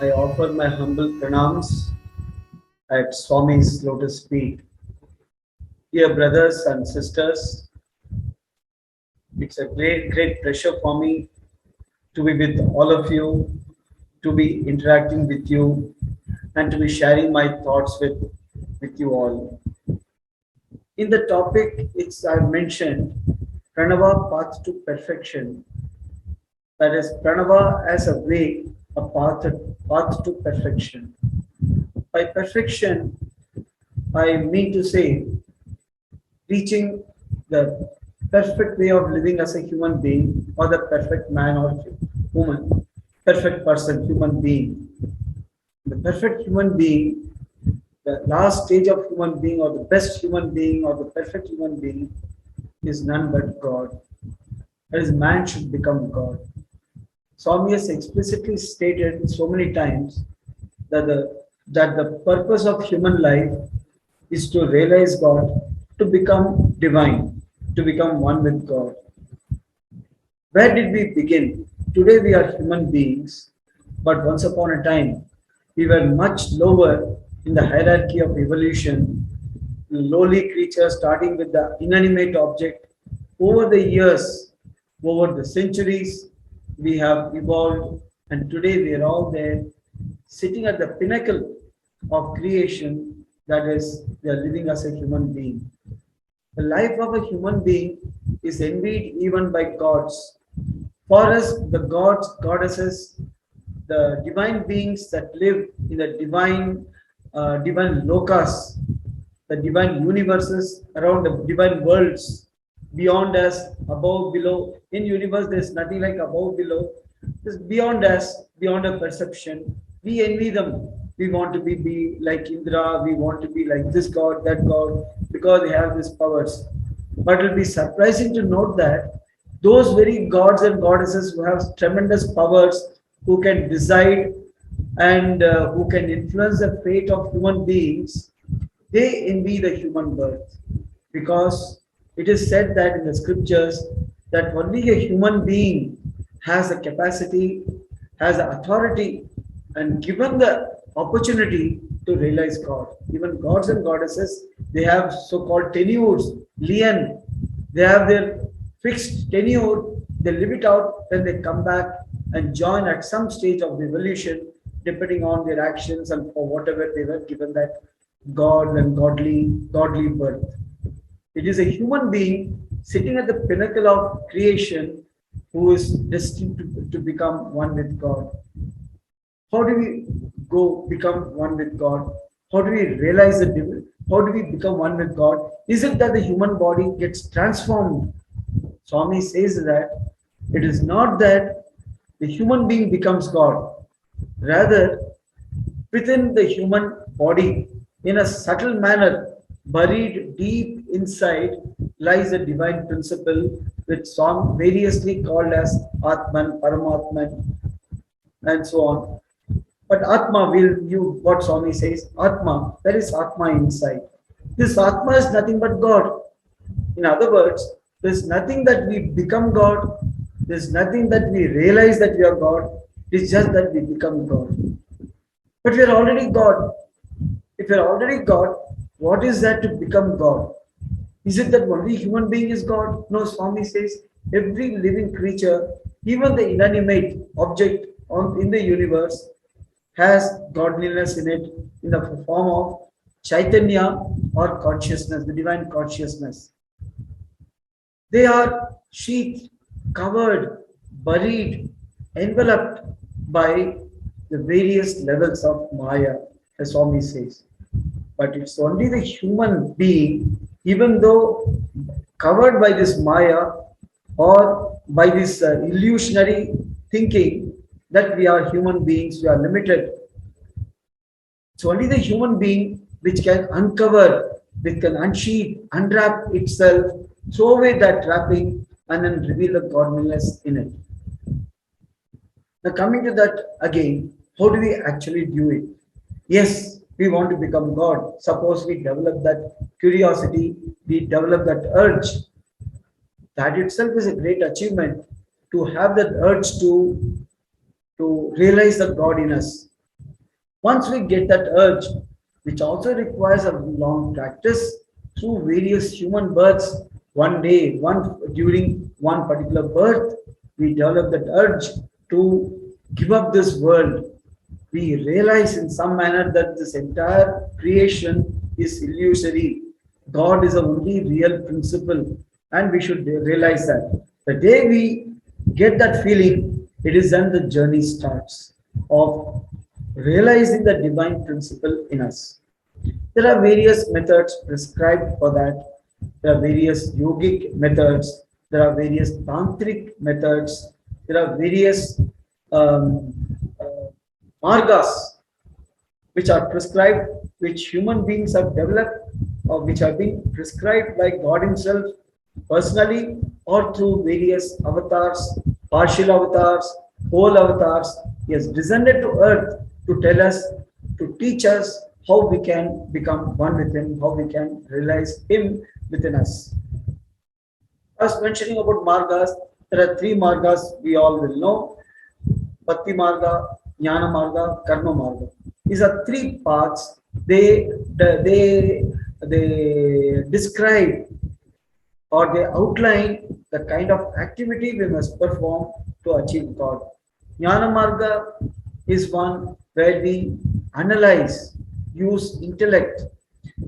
I offer my humble pranams at Swami's lotus feet. Dear brothers and sisters, it's a great pleasure for me to be with all of you, to be interacting with you, and to be sharing my thoughts with you all. In the topic, I've mentioned Pranava path to perfection. That is Pranava as a way, path to perfection. By perfection, I mean to say reaching the perfect way of living as a human being, or the perfect man or woman, perfect person, human being. The perfect human being, the last stage of human being, or the best human being, or the perfect human being is none but God. That is, man should become God. Swami has explicitly stated so many times that the purpose of human life is to realize God, to become divine, to become one with God. Where did we begin? Today we are human beings, but once upon a time we were much lower in the hierarchy of evolution, lowly creatures starting with the inanimate object. Over the years, over the centuries, we have evolved, and today we are all there sitting at the pinnacle of creation, that is, we are living as a human being. The life of a human being is envied even by gods. For us, the gods, goddesses, the divine beings that live in the divine lokas, the divine universes around the divine worlds, beyond us, above, below. In universe, there's nothing like above, below. It's beyond us, beyond our perception. We envy them. We want to be like Indra. We want to be like this god, that god, because they have these powers. But it'll be surprising to note that those very gods and goddesses who have tremendous powers, who can decide and who can influence the fate of human beings, they envy the human birth, because it is said that in the scriptures that only a human being has the capacity, has the authority, and given the opportunity to realize God. Even gods and goddesses, they have so-called tenures, lien. They have their fixed tenure. They live it out, then they come back and join at some stage of the evolution, depending on their actions and for whatever they were given that God and godly birth. It is a human being sitting at the pinnacle of creation who is destined to become one with God. How do we go become one with God? How do we realize the devil? How do we become one with God? Is it that the human body gets transformed? Swami says that it is not that the human being becomes God. Rather, within the human body, in a subtle manner, buried deep inside, lies a divine principle which some variously called as Atman, Paramatman, and so on. But Atma will you what Swami says, Atma, there is Atma inside. This Atma is nothing but God. In other words, there's nothing that we become God, there's nothing that we realize that we are God, it's just that we become God. But we are already God. If we are already God, what is that to become God? Is it that only human being is God? No, Swami says every living creature, even the inanimate object in the universe, has godliness in it in the form of Chaitanya or consciousness, the divine consciousness. They are sheathed, covered, buried, enveloped by the various levels of Maya, as Swami says. But it's only the human being, even though covered by this Maya or by this illusionary thinking that we are human beings, we are limited. It's only the human being which can uncover, which can unsheath, unwrap itself, throw away that wrapping, and then reveal the godliness in it. Now, coming to that again, how do we actually do it? Yes, we want to become God. Suppose we develop that curiosity, we develop that urge. That itself is a great achievement, to have that urge to realize the God in us. Once we get that urge, which also requires a long practice through various human births, one day, during one particular birth, we develop that urge to give up this world. We realize in some manner that this entire creation is illusory. God is the only real principle, and we should realize that. The day we get that feeling, it is then the journey starts of realizing the divine principle in us. There are various methods prescribed for that. There are various yogic methods. There are various tantric methods. There are various um, uh, margas which are prescribed, which human beings have developed, or which are being prescribed by God Himself personally or through various avatars, partial avatars, whole avatars. He has descended to earth to tell us, to teach us how we can become one with Him, how we can realize Him within us. I was mentioning about margas. There are three margas we all will know: Bhakti Marga, Jnana Marga, Karma Marga. These are three paths. They describe or they outline the kind of activity we must perform to achieve God. Jnana Marga is one where we analyze, use intellect.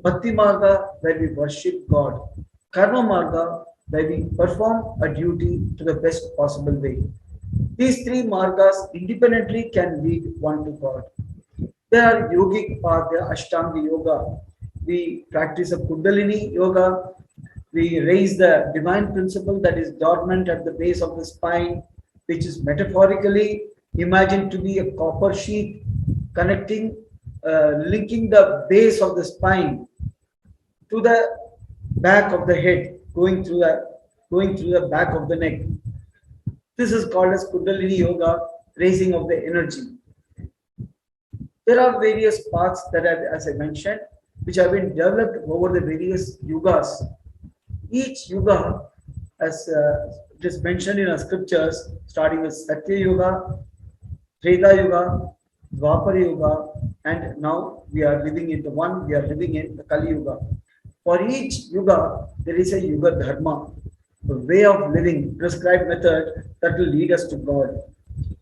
Bhakti Marga where we worship God. Karma Marga where we perform a duty to the best possible way. These three margas independently can lead one to God. There are yogic path, there are Ashtanga yoga. We practice a Kundalini yoga. We raise the divine principle that is dormant at the base of the spine, which is metaphorically imagined to be a copper sheet connecting, linking the base of the spine to the back of the head, going through the back of the neck. This is called as Kundalini Yoga, raising of the energy. There are various paths that have, as I mentioned, which have been developed over the various yugas. Each yuga, as it is mentioned in our scriptures, starting with Satya Yuga, Treta Yuga, Dwapara Yuga, and now we are living in the Kali Yuga. For each yuga, there is a yuga dharma, a way of living, prescribed method that will lead us to God.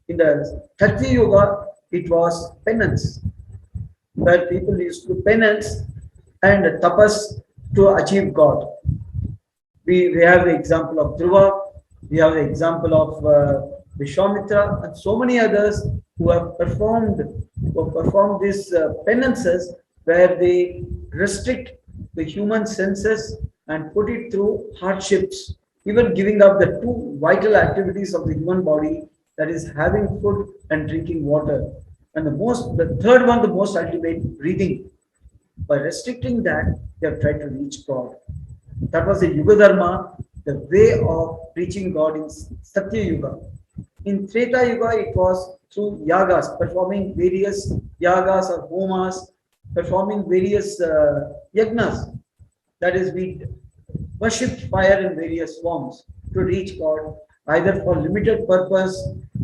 In the Satya Yuga, it was penance, where people used to do penance and tapas to achieve God. We have the example of Dhruva, we have the example of Vishwamitra, and so many others who have performed these penances where they restrict the human senses and put it through hardships, even giving up the two vital activities of the human body, that is having food and drinking water. And the third one, the most ultimate, breathing. By restricting that, they have tried to reach God. That was the Yuga Dharma, the way of reaching God in Satya Yuga. In Treta Yuga, it was through yagas, performing various yagas or homas, performing various yagnas. That is, we worshipped fire in various forms to reach God, either for limited purpose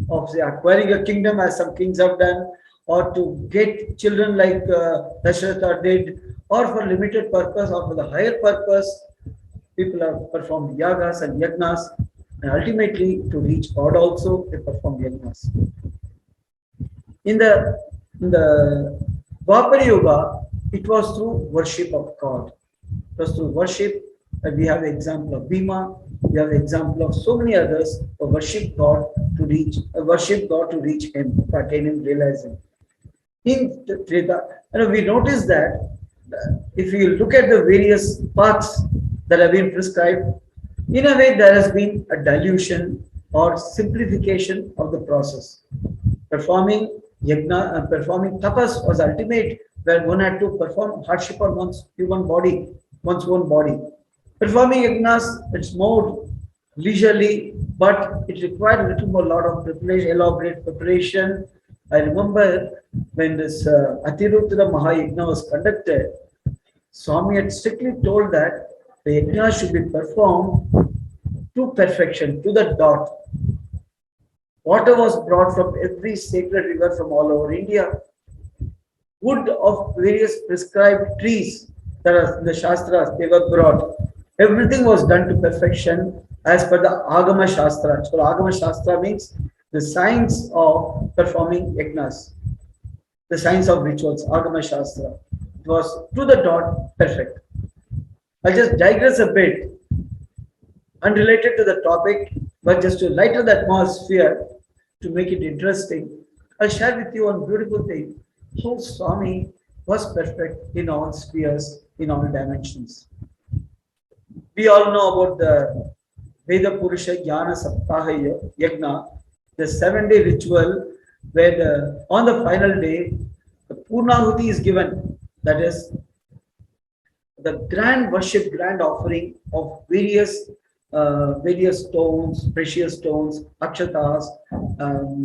of say acquiring a kingdom, as some kings have done, or to get children like Dasharatha did, or for limited purpose or for the higher purpose. People have performed yagas and yagnas, and ultimately to reach God also they perform yagnas. In the Dwapara Yuga, it was through worship of God. It was through worship. We have the example of Bhima. We have the example of so many others who worship God to reach Him, to attain Him, realize Him. In Treta, we notice that if you look at the various paths that have been prescribed, in a way there has been a dilution or simplification of the process. Performing yagna and performing tapas was ultimate, where one had to perform hardship on one's own body. Performing yagnas, it's more leisurely, but it required a little more lot of preparation, elaborate preparation. I remember when this Atiruddra Mahayagna was conducted, Swami had strictly told that the yajna should be performed to perfection, to the dot. Water was brought from every sacred river from all over India. wood of various prescribed trees that are in the Shastras, they were brought. Everything was done to perfection as per the Agama Shastra. So Agama Shastra means the science of performing yajnas, the science of rituals, Agama Shastra. It was to the dot perfect. I'll just digress a bit, unrelated to the topic, but just to lighten the atmosphere, to make it interesting. I'll share with you one beautiful thing how Swami was perfect in all spheres, in all dimensions. We all know about the Veda Purusha Jnana Saptaha Yajna, the 7-day ritual where on the final day, the Purnahuti is given. That is the grand worship, grand offering of various stones, precious stones, akshatas,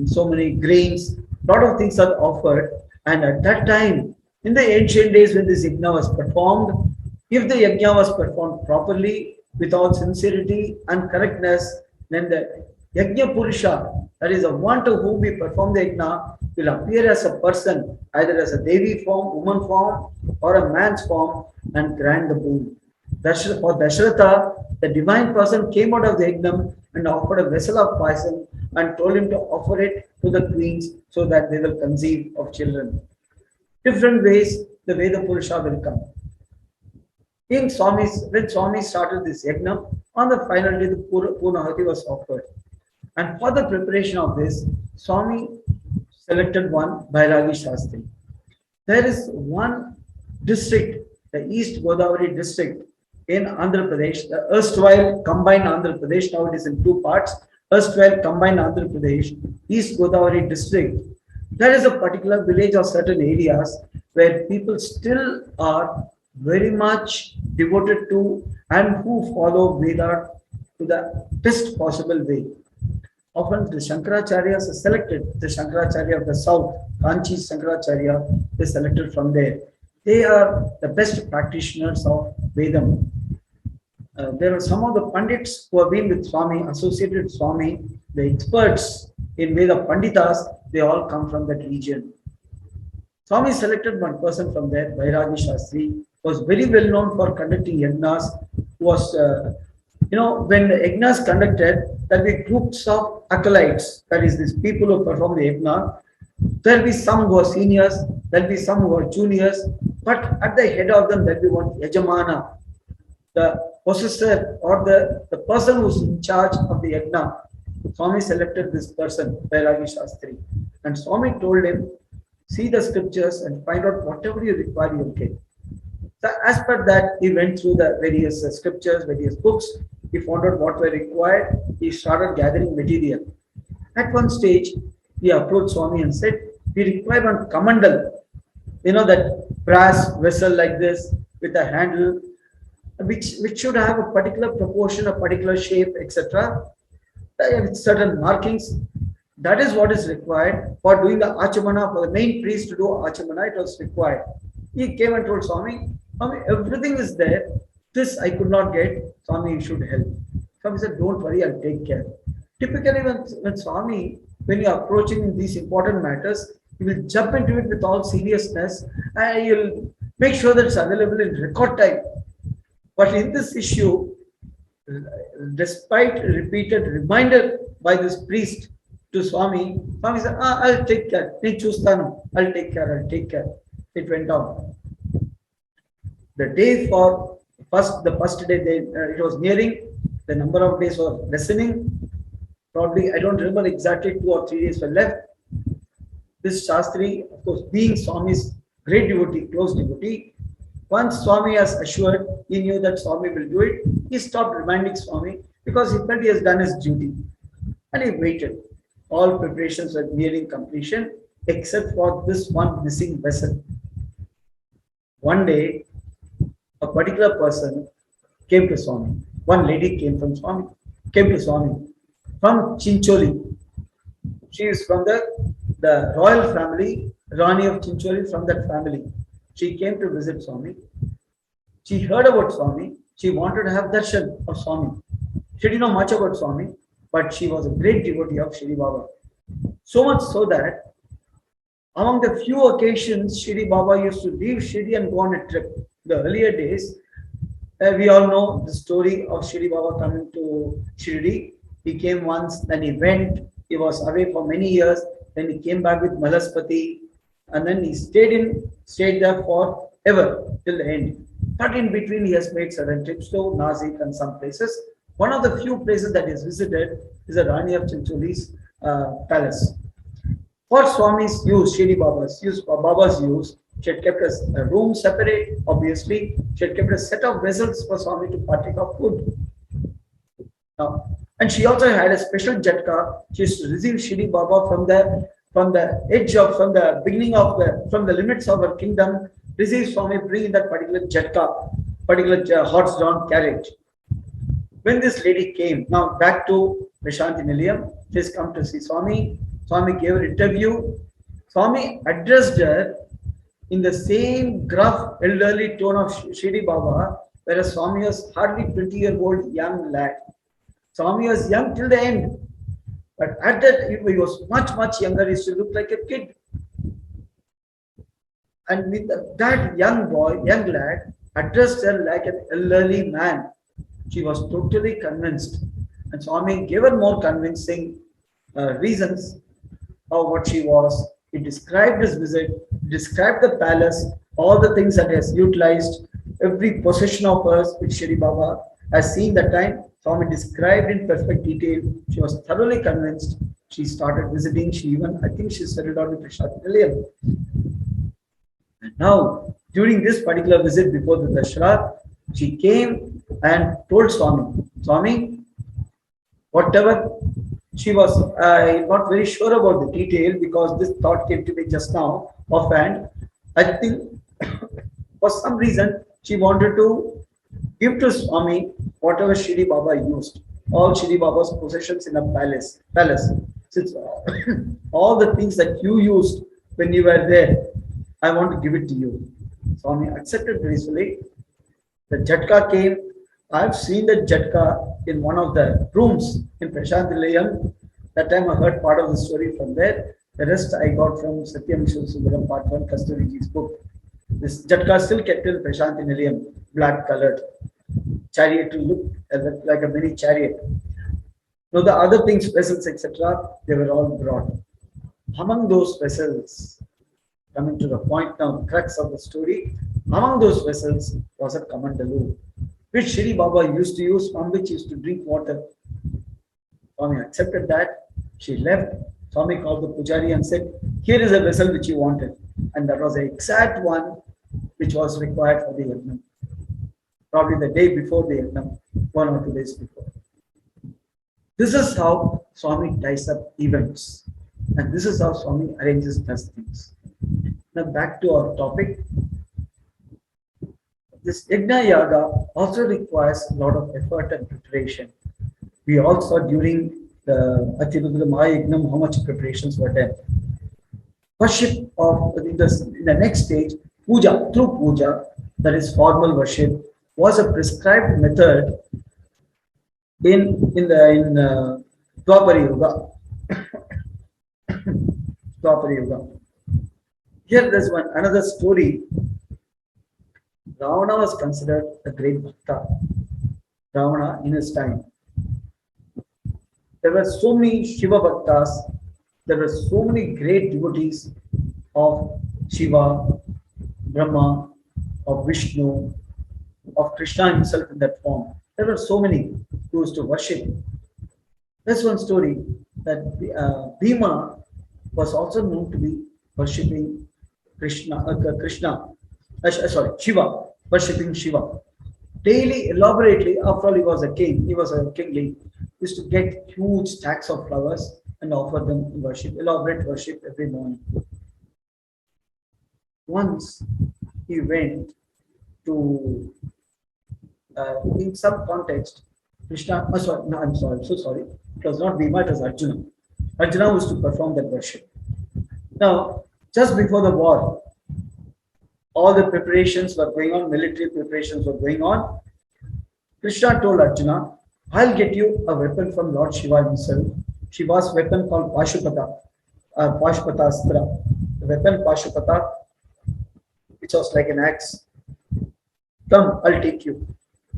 so many grains, lot of things are offered. And at that time, in the ancient days when this yajna was performed, if the yajna was performed properly, with all sincerity and correctness, then the yajna purusha, that is the one to whom we perform the yajna, will appear as a person, either as a Devi form, woman form, or a man's form, and grant the boon. For Dashratha, the divine person came out of the yajna and offered a vessel of poison and told him to offer it to the queens so that they will conceive of children. Different ways the Veda Purusha will come. When Swami started this yajna, on the final day the Purnahuti was offered. And for the preparation of this, Swami selected one Bairagi Shastri. There is one district, the East Godavari district in Andhra Pradesh, the erstwhile combined Andhra Pradesh, now it is in two parts, erstwhile combined Andhra Pradesh, East Godavari district. There is a particular village or certain areas where people still are very much devoted to and who follow Veda to the best possible way. Often the Shankaracharyas are selected, the Shankaracharya of the south, Kanchi Shankaracharya is selected from there. They are the best practitioners of Vedam. There are some of the Pandits who have been with Swami, associated with Swami, the experts in Veda Panditas, they all come from that region. Swami selected one person from there, Vairagi Shastri, was very well known for conducting yajnas, was, when the yajnas conducted, there will be groups of acolytes, that is, these people who perform the yajna. There will be some who are seniors, there will be some who are juniors, but at the head of them, there will be one Yajamana, the possessor or the person who's in charge of the yajna. Swami selected this person, Vairagi Shastri, and Swami told him, see the scriptures and find out whatever you require, you get. So as per that, he went through the various scriptures, various books. He found out what were required. He started gathering material. At one stage, he approached Swami and said, we require one kamandal, that brass vessel like this with a handle, which should have a particular proportion, a particular shape, etc. With certain markings. That is what is required for doing the achamana, for the main priest to do achamana, it was required. He came and told Swami, Swami, everything is there. This I could not get. Swami, you should help. Swami said, don't worry, I'll take care. Typically, when Swami, when you are approaching these important matters, you will jump into it with all seriousness and you'll make sure that it's available in record time. But in this issue, despite repeated reminder by this priest to Swami, Swami said, I'll take care. I'll take care. It went on. The day for the first day, it was nearing, the number of days were lessening. Probably, I don't remember exactly, 2 or 3 days were left. This Shastri, of course, being Swami's great devotee, close devotee, once Swami has assured, he knew that Swami will do it, he stopped reminding Swami because he felt he has done his duty. And he waited. All preparations were nearing completion except for this one missing vessel. One day, a particular person came to Swami. One lady came to Swami from Chincholi. She is from the royal family, Rani of Chincholi, from that family. She came to visit Swami. She heard about Swami. She wanted to have darshan of Swami. She didn't know much about Swami, but she was a great devotee of Shri Baba. So much so that Among the few occasions Shiri Baba used to leave Shiri and go on a trip. The earlier days, we all know the story of Shiri Baba coming to Shirdi. He came once, then he went. He was away for many years. Then he came back with Malaspati, and then he stayed there for ever till the end. But in between, he has made certain trips to Nasik and some places. One of the few places that he has visited is the Rani of Chincholi's palace. For Swami's use, Shri Baba's use, she had kept a room separate, obviously. She had kept a set of vessels for Swami to partake of food. Now, and she also had a special jatka. She used to receive Shri Baba from the edge of, from the beginning of from the limits of her kingdom, receive Swami, bring in that particular jatka, particular horse-drawn carriage. When this lady came, now back to Vishanti Nilayam, she's come to see Swami. Swami gave her interview. Swami addressed her in the same gruff, elderly tone of Shri Baba, whereas Swami was hardly 20-year-old young lad. Swami was young till the end, but at that he was much younger. He used to look like a kid. And with that young boy, young lad, addressed her like an elderly man. She was totally convinced. And Swami gave her more convincing reasons of what she was. He described his visit, described the palace, all the things that he has utilized, every possession of hers which Shri Baba has seen that time. Swami described in perfect detail. She was thoroughly convinced. She started visiting. She even, I think she settled down with Vishanti Nilayam. Now, during this particular visit before the Dashra, she came and told Swami, Swami, whatever she was not very sure about the detail because this thought came to me just now offhand. I think for some reason she wanted to give to Swami whatever Shri Baba used, all Shri Baba's possessions in a palace. Since all the things that you used when you were there, I want to give it to you. Swami accepted gracefully. The Jatka came. I've seen the Jatka in one of the rooms in Prashanti Nilayam. That time I heard part of the story from there. The rest I got from Satyam Subaram part 1 Kasturiji's book. This Jatka still kept in Prashanti Nilayam, black colored. Chariot to look like a mini chariot. Now the other things, vessels, etc., they were all brought. Among those vessels, coming to the point now, crux of the story, among those vessels was a kamandalu, which Shri Baba used to use, from which he used to drink water. Swami accepted that. She left. Swami called the pujari and said, here is a vessel which you wanted. And that was the exact one which was required for the yajna. Probably the day before the yajna, 1 or 2 days before. This is how Swami ties up events. And this is how Swami arranges those things. Now back to our topic. This Yajna Yaga also requires a lot of effort and preparation. We all saw during the Atirudra Mahayagnam how much preparations were done. Worship of in the next stage, puja, through puja, that is formal worship, was a prescribed method in Dwapara Yuga. Dwapara Yuga. Here there's another story. Ravana was considered a great bhakta. Ravana in his time. There were so many Shiva bhaktas. There were so many great devotees of Shiva, Brahma, of Vishnu, of Krishna himself in that form. There were so many who used to worship. There's one story that Bhima was also known to be worshipping Shiva, worshipping Shiva. Daily, elaborately, after all, he was a king, he was a kingly, used to get huge stacks of flowers and offer them in worship, elaborate worship every morning. Once he went to, in some context, Krishna, I'm so sorry, it was not Bhima, it was Arjuna. Arjuna was to perform that worship. Now, just before the war, all the preparations were going on, military preparations were going on. Krishna told Arjuna, I'll get you a weapon from Lord Shiva himself. Shiva's weapon called Pashupatastra. the weapon Pashupata, which was like an axe. Come, I'll take you.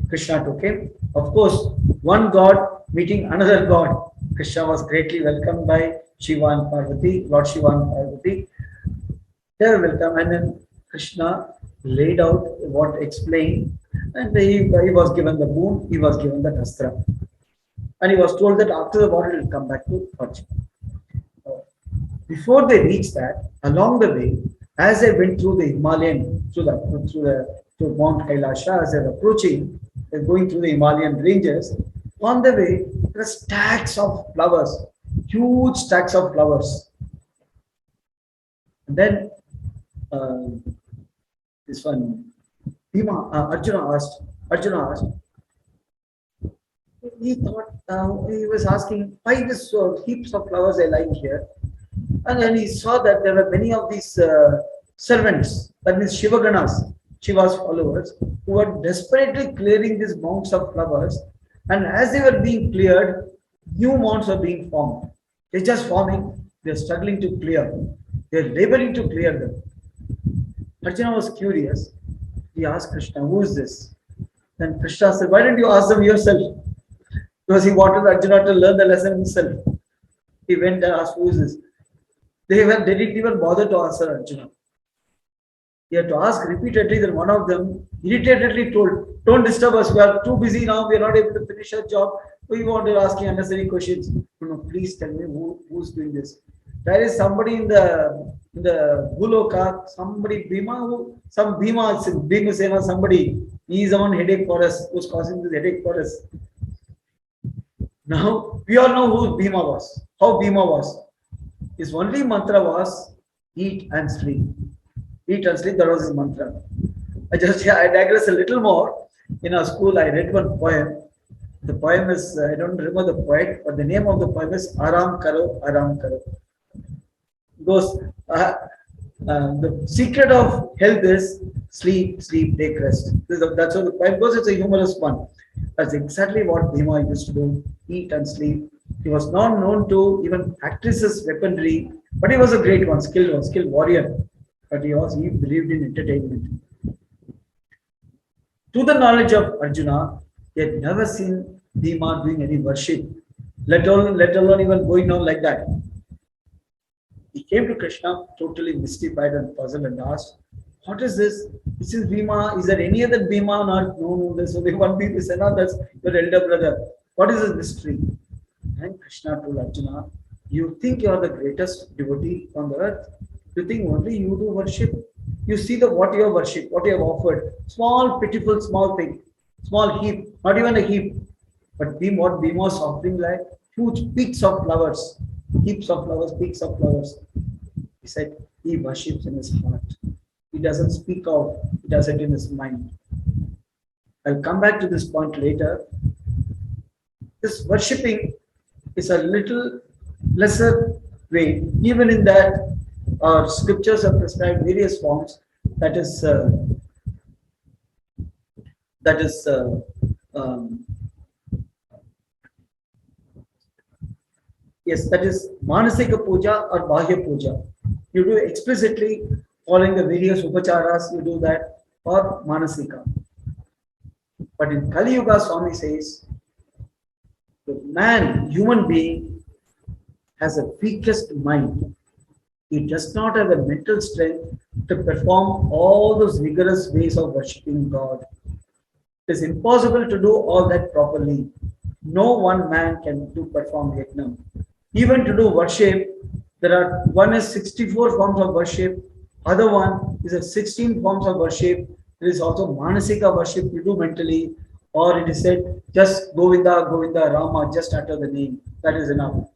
Krishna took him. Of course, one god meeting another god. Krishna was greatly welcomed by Shiva and Parvati, Lord Shiva and Parvati. They were welcome, and then Krishna laid out what explained, and he was given the boon, he was given the Astra. And he was told that after the war, he will come back to Arjuna. Before they reached that, along the way, as they went through the Himalayan, through Mount Kailasha, as they were approaching, they're going through the Himalayan ranges. On the way, there are stacks of flowers, huge stacks of flowers. And then this one, Arjuna asked, he thought, he was asking, why this heaps of flowers are lying here? And then he saw that there were many of these servants, that means Shivaganas, Shiva's followers, who were desperately clearing these mounds of flowers. And as they were being cleared, new mounds were being formed. They're just forming, they're struggling to clear. They're laboring to clear them. Arjuna was curious. He asked Krishna, who is this? Then Krishna said, why didn't you ask them yourself? Because he wanted Arjuna to learn the lesson himself. He went and asked, who is this? They didn't even bother to answer Arjuna. He had to ask repeatedly. Then one of them irritatedly told, don't disturb us, we are too busy now, we are not able to finish our job. We want to ask you unnecessary questions. No, please tell me who's doing this. There is somebody in the Guloka, somebody Bhima Sena, somebody, he is on headache for us, who's causing this headache for us. Now, we all know who Bhima was, how Bhima was. His only mantra was eat and sleep. Eat and sleep, that was his mantra. I digress a little more. In our school, I read one poem. The poem is, I don't remember the poet, but the name of the poem is Aram Karo, Aram Karo. Goes, the secret of health is sleep, sleep, take rest. That's how the poem goes. It's a humorous one. That's exactly what Bhima used to do, eat and sleep. He was not known to even practice his weaponry, but he was a great one, skilled warrior. But he believed in entertainment. To the knowledge of Arjuna, he had never seen Bhima doing any worship, let alone even going on like that. He came to Krishna totally mystified and puzzled and asked, what is this? This is Bhima. Is there any other Bhima on earth? No, there's only one Bhima. Said, no, that's your elder brother. What is this mystery? And Krishna told Arjuna, you think you are the greatest devotee on the earth? You think only you do worship? You see what you have worshipped, what you have offered. Small, pitiful, small thing. Small heap, not even a heap. But what Bhima was offering, like huge peaks of flowers. Heaps of flowers, peaks of flowers. He said he worships in his heart. He doesn't speak out, he does it in his mind. I'll come back to this point later. This worshipping is a little lesser way. Even in that, our scriptures have prescribed various forms. That is Manasika Puja or Bahya Puja. You do explicitly following the various upacharas, you do that, or Manasika. But in Kali Yuga, Swami says, the man, human being, has a weakest mind. He does not have the mental strength to perform all those rigorous ways of worshipping God. It is impossible to do all that properly. No one man can perform yajna. Even to do worship, one is 64 forms of worship, other one is a 16 forms of worship. There is also Manasika worship you do mentally, or it is said just Govinda, Govinda, Rama, just utter the name. That is enough.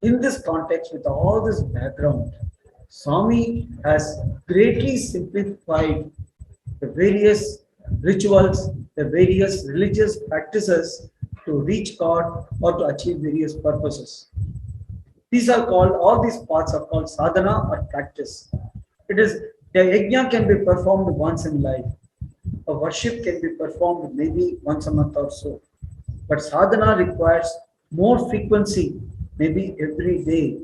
In this context, with all this background, Swami has greatly simplified the various rituals, the various religious practices to reach God or to achieve various purposes. These are called, all these parts are called sadhana or practice. It is, the yajna can be performed once in life. A worship can be performed maybe once a month or so. But sadhana requires more frequency, maybe every day.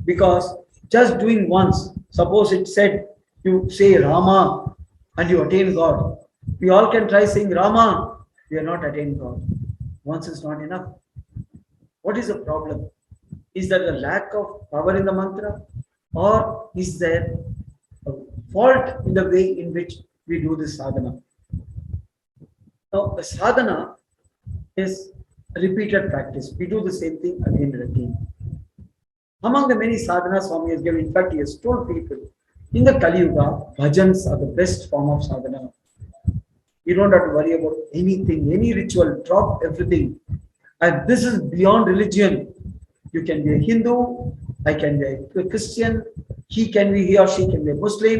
Because Just doing once. Suppose it said you say Rama and you attain God. We all can try saying Rama, we are not attaining God. Once is not enough. What is the problem? Is there a lack of power in the mantra? Or is there a fault in the way in which we do this sadhana? Now, a sadhana is repeated practice. We do the same thing again and again. Among the many sadhanas Swami has given, in fact, he has told people in the Kali Yuga, bhajans are the best form of sadhana. You don't have to worry about anything, any ritual, drop everything. And this is beyond religion. You can be a Hindu, I can be a Christian, he or she can be a Muslim.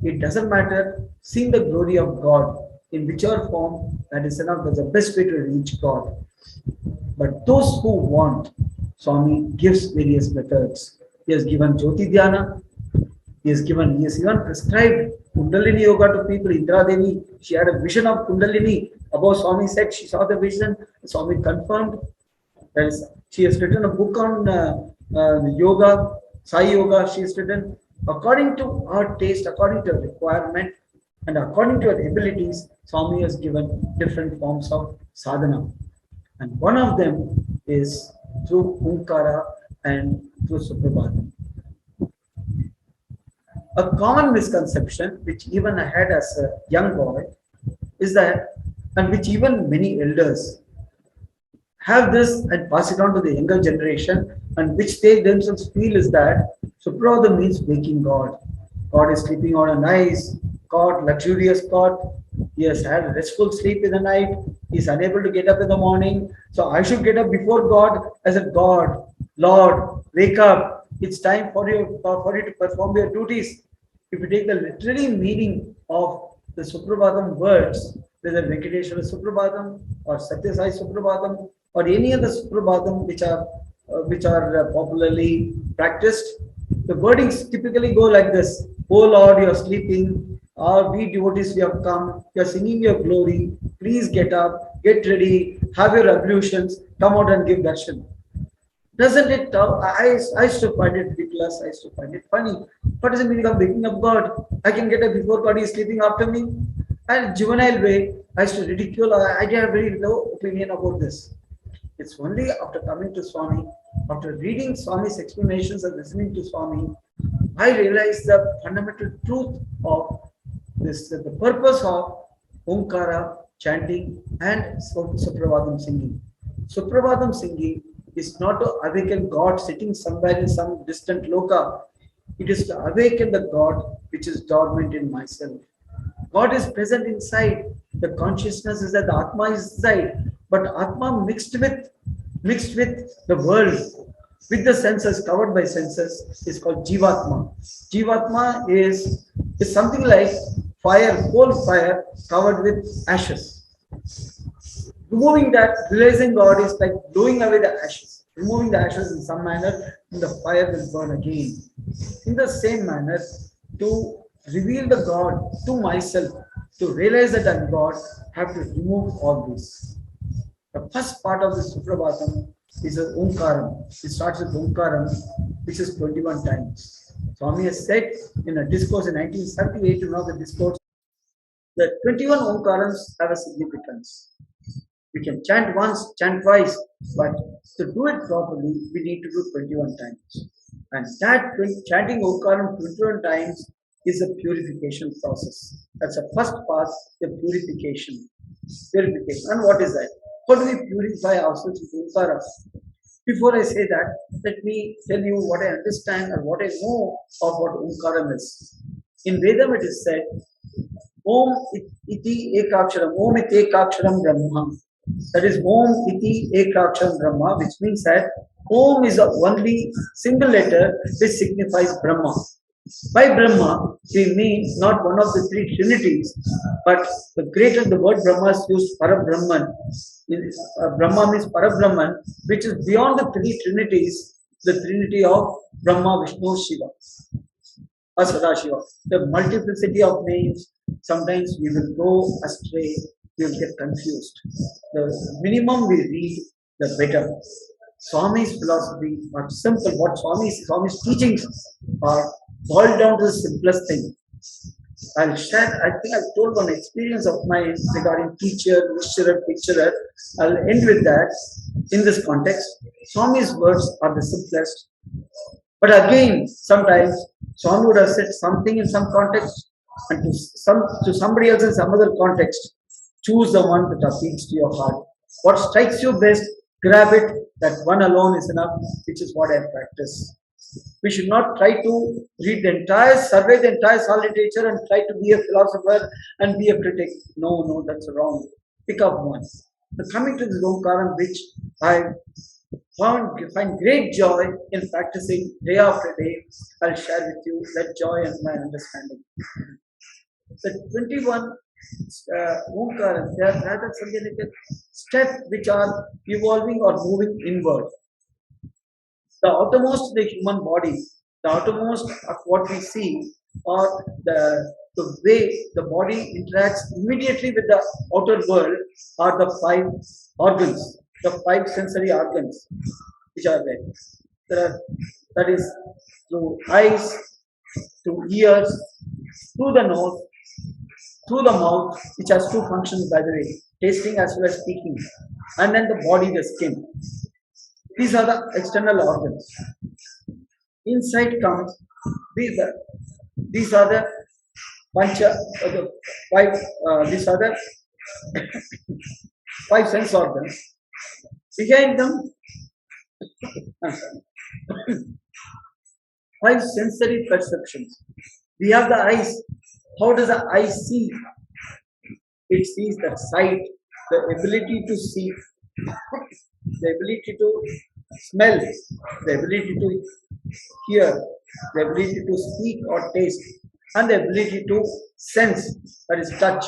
It doesn't matter. Seeing the glory of God in whichever form, that is enough. That's the best way to reach God. But those who want, Swami gives various methods. He has given Jyoti Dhyana. He has even prescribed Kundalini Yoga to people. Indra Devi, she had a vision of Kundalini. Above Swami said she saw the vision. Swami confirmed. She has written a book on yoga, Sai Yoga. She has written according to her taste, according to her requirement, and according to her abilities. Swami has given different forms of sadhana, and one of them is through Omkara and through Suprabhatham. A common misconception, which even I had as a young boy, is that, and which even many elders have this and pass it on to the younger generation, and which they themselves feel is that Suprabhatham means waking God. God is sleeping on a nice cot, luxurious cot. He has had restful sleep in the night. He is unable to get up in the morning. So I should get up before God as a God, Lord, wake up. It's time for you to perform your duties. If you take the literary meaning of the Suprabhatham words, whether Venkateshwara Suprabhatham or Satyasai Suprabhatham or any other Suprabhatham which are popularly practiced, the wordings typically go like this: "Oh Lord, you are sleeping. We devotees, we have come. You are singing your glory. Please get up, get ready, have your ablutions, come out and give darshan." Doesn't it? I used to find it ridiculous. I used to find it funny. What is the meaning of waking up God? I can get up before God is sleeping after me. And juvenile way, I used to ridicule. I had a very low opinion about this. It's only after coming to Swami, after reading Swami's explanations and listening to Swami, I realized the fundamental truth of this, the purpose of Omkara chanting and Suprabhatham singing. Suprabhatham singing is not to awaken God sitting somewhere in some distant loka. It is to awaken the God which is dormant in myself. God is present inside. The consciousness is that the Atma is inside, but Atma mixed with the world, with the senses, covered by senses, is called Jivatma. Jivatma is something like fire, coal fire covered with ashes. Removing that, realizing God is like blowing away the ashes. Removing the ashes in some manner, and the fire will burn again. In the same manner, to reveal the God to myself, to realize that I'm God, I have to remove all this. The first part of the Suprabhatham is an Omkaram. It starts with Omkaram, which is 21 times. Swami has said in a discourse in 1978, you know the discourse, that 21 Omkarams have a significance. We can chant once, chant twice, but to do it properly, we need to do 21 times. And that chanting Omkaram 21 times is a purification process. That's the first part, the purification. Purification. And what is that? How do we purify ourselves with Omkara? Before I say that, let me tell you what I understand and what I know of what Omkaram is. In Vedam it is said, Om iti ekaksharam, Om iti ekaksharam Brahma. That is Om iti ekaksharam Brahma, which means that Om is the only single letter which signifies Brahma. By Brahma, we mean not one of the three trinities, but the word Brahma is used Parabrahman. Brahma means Parabrahman, which is beyond the three trinities, the trinity of Brahma, Vishnu, Shiva, or Sadashiva. The multiplicity of names, sometimes we will go astray, we will get confused. The minimum we read, the better. Swami's philosophy are simple. What Swami's teachings are boiled down to the simplest thing. I'll share, I think I've told one experience of mine regarding teacher, lecturer, picturer. I'll end with that in this context. Swami's words are the simplest. But again, sometimes Swami would have said something in some context, and to somebody else in some other context. Choose the one that appeals to your heart. What strikes you best, grab it. That one alone is enough, which is what I practice. We should not try to read the entire, survey the entire soul literature and try to be a philosopher and be a critic. No, no, that's wrong. Pick up one. But coming to this Omkaram, which I find great joy in practicing day after day, I'll share with you that joy and my understanding. The 21 Omkaras, they are rather something like a step which are evolving or moving inward. The outermost the human body, the outermost of what we see, or the way the body interacts immediately with the outer world, are the five organs, the five sensory organs which are there. That is through eyes, through ears, through the nose, through the mouth, which has two functions by the way, tasting as well as speaking, and then the body, the skin. These are the external organs. Inside comes these are the pancha, the five. These are the five sense organs. Behind them, five sensory perceptions. We have the eyes. How does the eye see? It sees the sight, the ability to see, the ability to smell, the ability to hear, the ability to speak or taste, and the ability to sense, that is touch,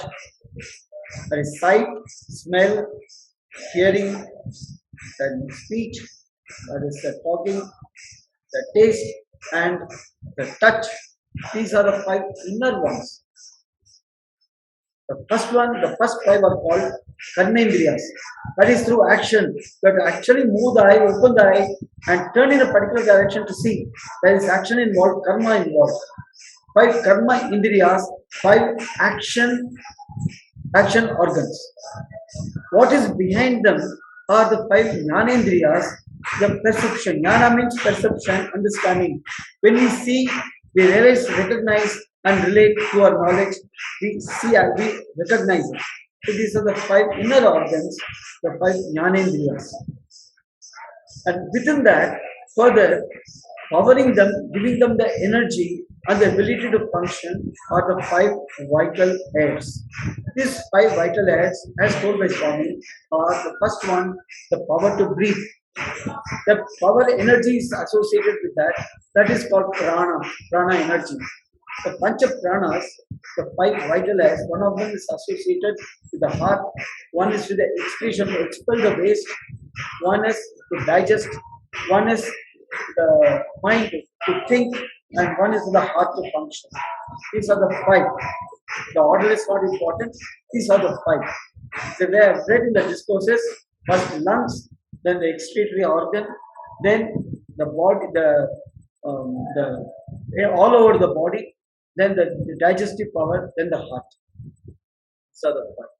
that is sight, smell, hearing, then speech, that is the talking, the taste, and the touch. These are the five inner ones. The first five are called karmendriyas. That is through action. You have to actually move the eye, open the eye, and turn in a particular direction to see. There is action involved, karma involved. Five karma indriyas, five action organs. What is behind them are the five jnanendriyas, the perception. Jnana means perception, understanding. When we see, we realize, recognize, and relate to our knowledge, we see and we recognize it. So these are the five inner organs, the five jnanendriyas. And within that, further, powering them, giving them the energy and the ability to function are the five vital airs. These five vital airs, as told by Swami, are the first one, the power to breathe. The power energy is associated with that. That is called prana energy. The bunch of pranas, the five vital airs, one of them is associated with the heart, one is with the excretion to expel the waste, one is to digest, one is the mind to think, and one is the heart to function. These are the five. The order is not important. These are the five. So they are read in the discourses, first lungs, then the excretory organ, then the body, all over the body, then the digestive power, then the heart. So the five.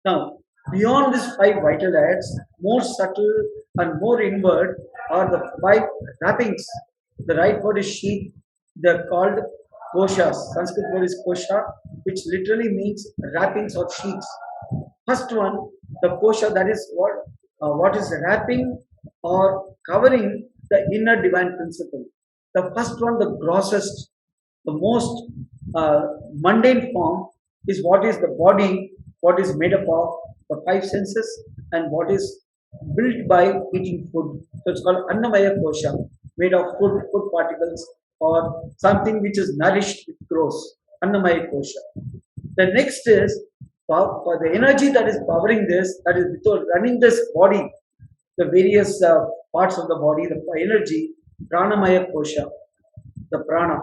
Now, beyond these five vital airs, more subtle and more inward are the five wrappings. The right word is sheath. They're called koshas. Sanskrit word is kosha, which literally means wrappings or sheets. First one, the kosha, that is what is wrapping or covering the inner divine principle. The first one, the grossest, the most mundane form is what is the body, what is made up of the five senses, and what is built by eating food. So it's called Annamaya Kosha, made of food particles, or something which is nourished with grows. Annamaya Kosha. The next is for the energy that is powering this, that is running this body, the various parts of the body, the energy, Pranamaya Kosha, the prana.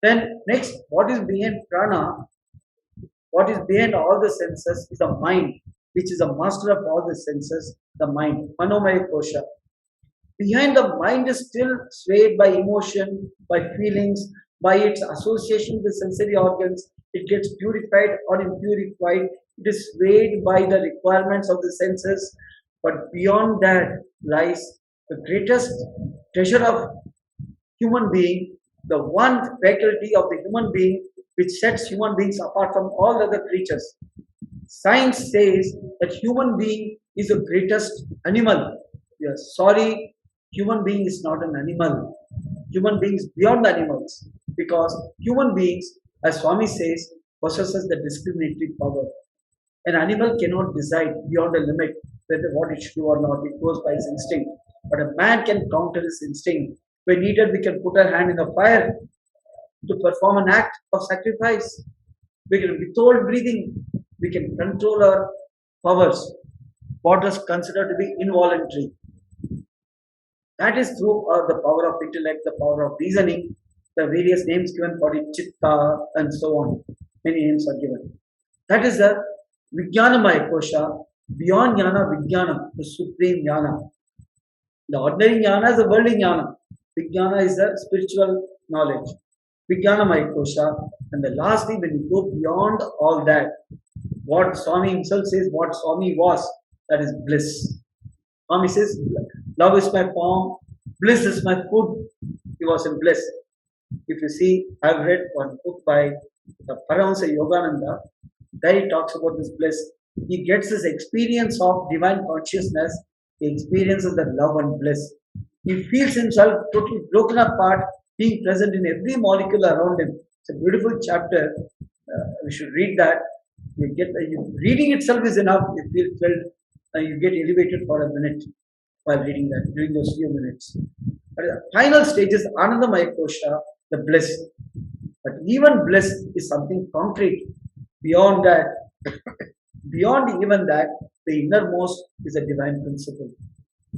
Then next, what is behind prana, what is behind all the senses is the mind, which is a master of all the senses, the mind, Manomaya Kosha. Behind the mind is still swayed by emotion, by feelings, by its association with sensory organs. It gets purified or impurified. It is swayed by the requirements of the senses. But beyond that lies the greatest treasure of human being, the one faculty of the human being which sets human beings apart from all other creatures. Science says that human being is the greatest animal. Yes, sorry, human being is not an animal. Human beings beyond the animals, because human beings, as Swami says, possesses the discriminatory power. An animal cannot decide beyond a limit whether what it should do or not. It goes by its instinct. But a man can counter his instinct. When needed, we can put our hand in the fire to perform an act of sacrifice. We can withhold breathing. We can control our powers, what is considered to be involuntary. That is through the power of intellect, the power of reasoning, the various names given for it, chitta, and so on. Many names are given. That is the Vijnanamaya Kosha, beyond Jnana, Vijnana, the supreme Jnana. The ordinary Jnana is the worldly Jnana. Vijnana is the spiritual knowledge. Vijnanamaya Kosha. And the lastly, when you go beyond all that, what Swami himself says, what Swami was, that is bliss. Swami says, love is my form, bliss is my food. He was in bliss. If you see, I've read one book by the Paramahansa Yogananda. There he talks about this bliss. He gets his experience of divine consciousness. He experiences the love and bliss. He feels himself totally broken apart, being present in every molecule around him. It's a beautiful chapter. We should read that. Reading itself is enough. You feel thrilled. You get elevated for a minute while reading that, during those few minutes. But the final stage is Anandamaya Kosha, the bliss. But even bliss is something concrete. Beyond that, beyond even that, the innermost is a divine principle.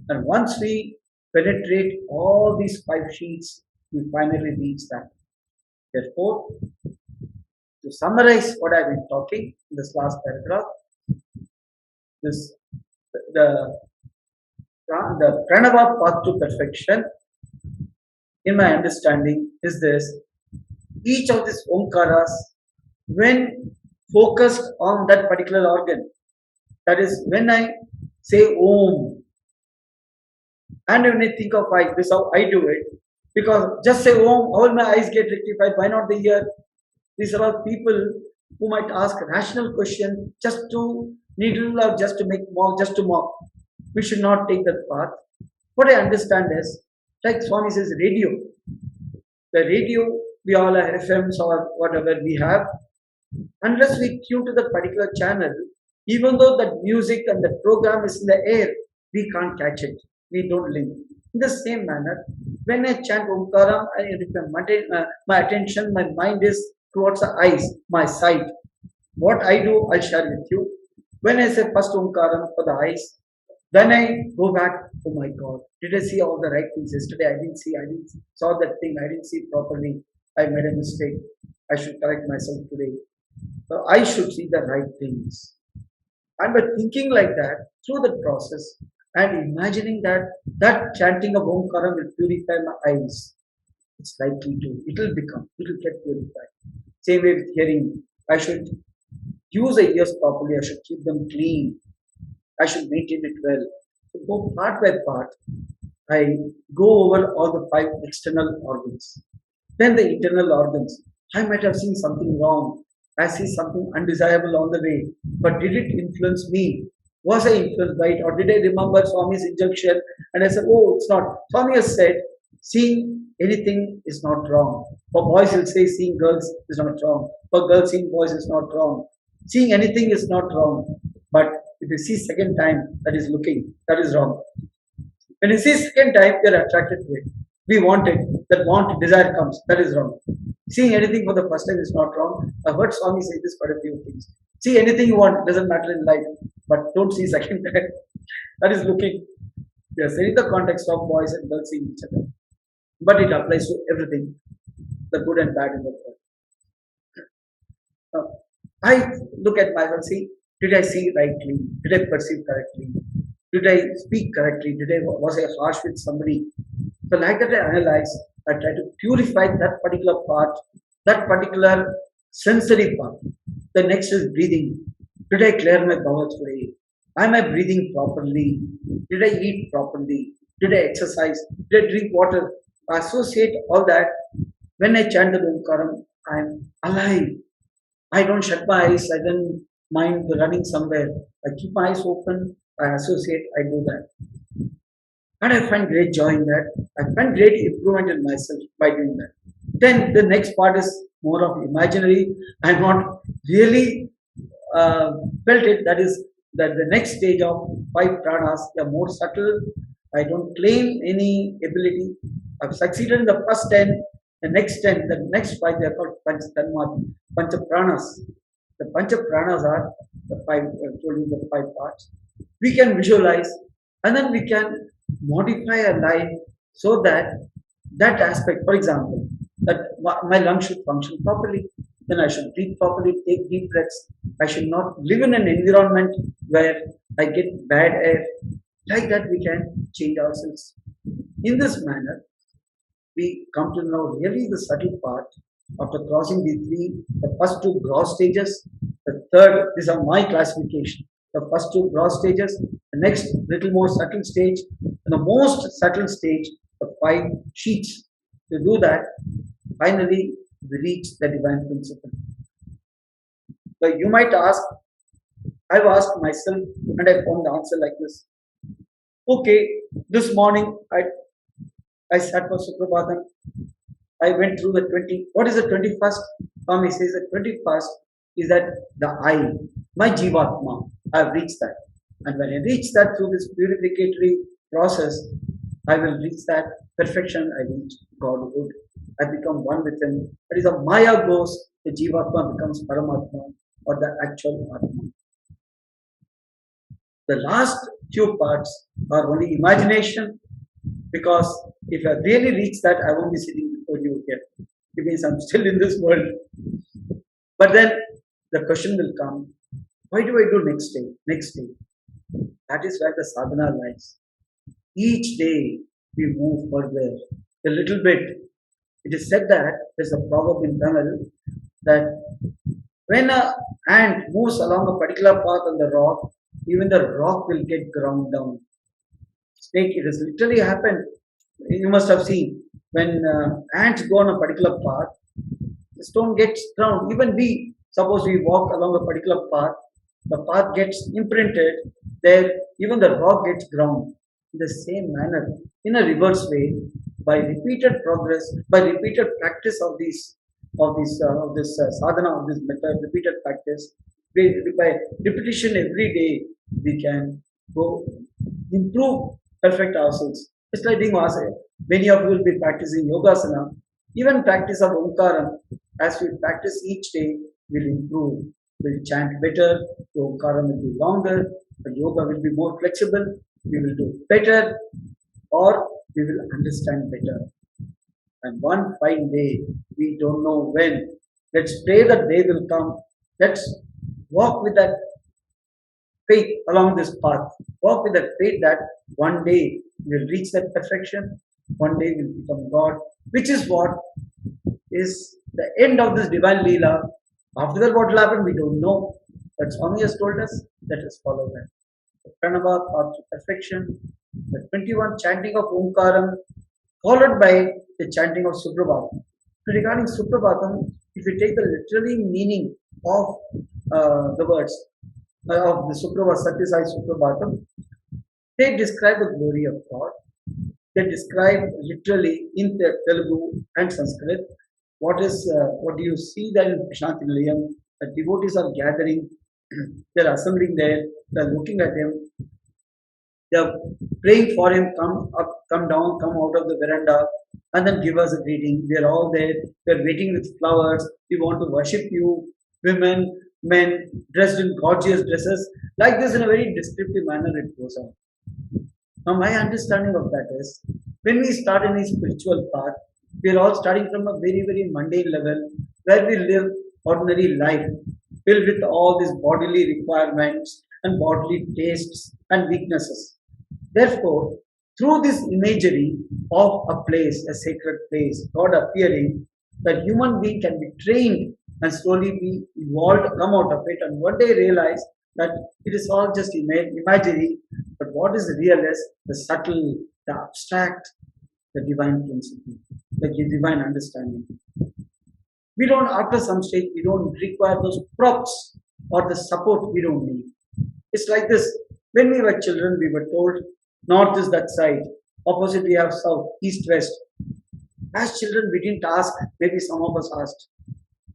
And once we penetrate all these five sheets, we finally reach that. Therefore, to summarize what I've been talking in this last paragraph, this the Pranava path to perfection, in my understanding, is this: each of these Omkaras, when focused on that particular organ, that is, when I say Om, and when I think of eyes, this is how I do it. Because just say Om, all my eyes get rectified. Why not the ear? These are all people who might ask a rational question just to needle or just to make mock, just to mock. We should not take that path. What I understand is, like Swami says, radio. The radio, we all have FMs or whatever we have. Unless we tune to that particular channel, even though that music and the program is in the air, we can't catch it. We don't link. In the same manner, when I chant Omkaram, my attention, my mind is towards the eyes, my sight. What I do, I'll share with you. When I say first Omkaram for the eyes, then I go back, oh my God, did I see all the right things yesterday? I didn't saw that thing, I didn't see it properly. I made a mistake. I should correct myself today. So I should see the right things. And by thinking like that, through the process, and imagining that that chanting of Omkaram will purify my eyes, it's likely to, it will get purified. Same way with hearing, I should use the ears properly, I should keep them clean, I should maintain it well. So go part by part, I go over all the five external organs. Then the internal organs. I might have seen something wrong. I see something undesirable on the way. But did it influence me? Was I influenced by it? Or did I remember Swami's injunction? And I said, oh, it's not. Swami has said, seeing anything is not wrong. For boys, he'll say seeing girls is not wrong. For girls, seeing boys is not wrong. Seeing anything is not wrong. But if you see second time, that is looking, that is wrong. When you see second time, you're attracted to it. We want it. That want, desire comes. That is wrong. Seeing anything for the first time is not wrong. I've heard Swami say this quite a few things. See anything you want, doesn't matter in life. But don't see second time. That is looking. We are saying the context of boys and girls seeing each other. But it applies to everything, the good and bad in the world. I look at myself, see, did I see rightly? Did I perceive correctly? Did I speak correctly? Was I harsh with somebody? So like that I analyze, I try to purify that particular part, that particular sensory part. The next is breathing. Did I clear my bowels today? Am I breathing properly? Did I eat properly? Did I exercise? Did I drink water? I associate all that. When I chant the Omkaram, I'm alive. I don't shut my eyes. I don't mind running somewhere. I keep my eyes open. I associate. I do that. And I find great joy in that. I find great improvement in myself by doing that. Then the next part is more of imaginary. I'm not really uh, felt it. That is that the next stage of five pranas, they are more subtle. I don't claim any ability. I've succeeded in the first 10. The next 10, the next five, they are called Pancha Pranas. The Pancha Pranas are the five, told you the five parts. We can visualize and then we can modify our life so that that aspect, for example, that my lungs should function properly, then I should breathe properly, take deep breaths. I should not live in an environment where I get bad air. Like that, we can change ourselves. In this manner, we come to know really the subtle part after crossing the first two gross stages. The third, these are my classification. The first two gross stages, the next little more subtle stage, and the most subtle stage, the five sheets. To do that, finally we reach the divine principle. So you might ask, I've asked myself and I found the answer like this. Okay, this morning I sat for Suprabhatham. I went through the 20. What is the 21st? Swami says the 21st is that the I, my Jivatma, I have reached that. And when I reach that through this purificatory process, I will reach that perfection. I reach Godhood. I become one with Him. That is, a Maya goes, the Jivatma becomes Paramatma or the actual Atma. The last few parts are only imagination because if I really reach that, I won't be sitting before you here. It means I'm still in this world. But then the question will come, why do I do next day? Next day. That is where the sadhana lies. Each day we move further a little bit. It is said that there's a proverb in Tamil that when a ant moves along a particular path on the rock, even the rock will get ground down. Snake, it has literally happened. You must have seen when ants go on a particular path, the stone gets ground. Even suppose we walk along a particular path, the path gets imprinted, there even the rock gets ground. In the same manner, in a reverse way, by repeated progress, by repeated practice of this sadhana, of this method, repeated practice, by repetition every day, we can go improve, perfect ourselves. Just like many of you will be practicing yogasana, even practice of Omkaram, as we practice each day, will improve. We'll chant better, the Omkaram will be longer, the yoga will be more flexible, we will do better, or we will understand better. And one fine day, we don't know when. Let's pray that day will come. Let's walk with that faith along this path. Walk with that faith that one day we'll reach that perfection, one day we'll become God, which is what is the end of this divine Leela. After that, what will happen, we don't know. But Swami has told us, let us follow that. The Pranava, path to perfection, the 21 chanting of Omkaram, followed by the chanting of Suprabhatham. Regarding Suprabhatham, if you take the literary meaning of the words of the Satyasai Suprabhatham, they describe the glory of God. They describe literally in the Telugu and Sanskrit what do you see there in Shanti Nilayam. The devotees are gathering, they're assembling there, they're looking at him, they're praying for him, come up, come down, come out of the veranda, and then give us a greeting. We're all there, we're waiting with flowers, we want to worship you, women, men, dressed in gorgeous dresses. Like this, in a very descriptive manner, it goes on. Now, my understanding of that is when we start in a spiritual path, we're all starting from a very, very mundane level where we live ordinary life filled with all these bodily requirements and bodily tastes and weaknesses. Therefore, through this imagery of a place, a sacred place, God appearing, that human being can be trained and slowly be evolved, come out of it, and one day realize that it is all just imagery, but what is real is the subtle, the abstract, the divine principle, the divine understanding. We don't, after some stage, we don't require those props or the support we don't need. It's like this. When we were children, we were told north is that side, opposite we have south, east, west. As children, we didn't ask, maybe some of us asked,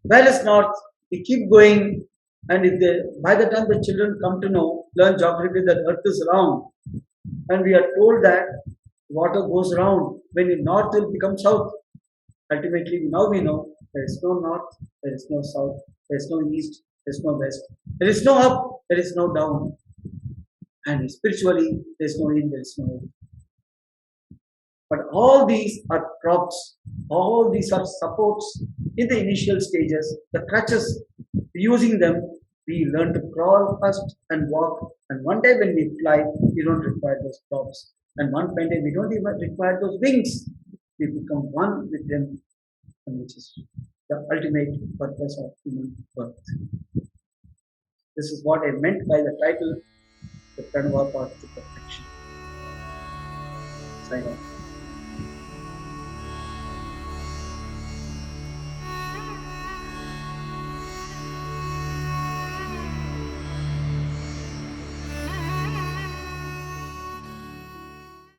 where is north? We keep going, and if they, by the time the children come to know, learn geography that earth is round, and we are told that water goes round, when in north will become south. Ultimately, now we know there is no north, there is no south, there is no east, there is no west, there is no up, there is no down, and spiritually there is no in, there is no out. But all these are props, all these are supports in the initial stages, the crutches. Using them, we learn to crawl first and walk. And one day when we fly, we don't require those props. And one fine day we don't even require those wings. We become one with them, and which is the ultimate purpose of human birth. This is what I meant by the title, the Pranava Path to Perfection. Sign off.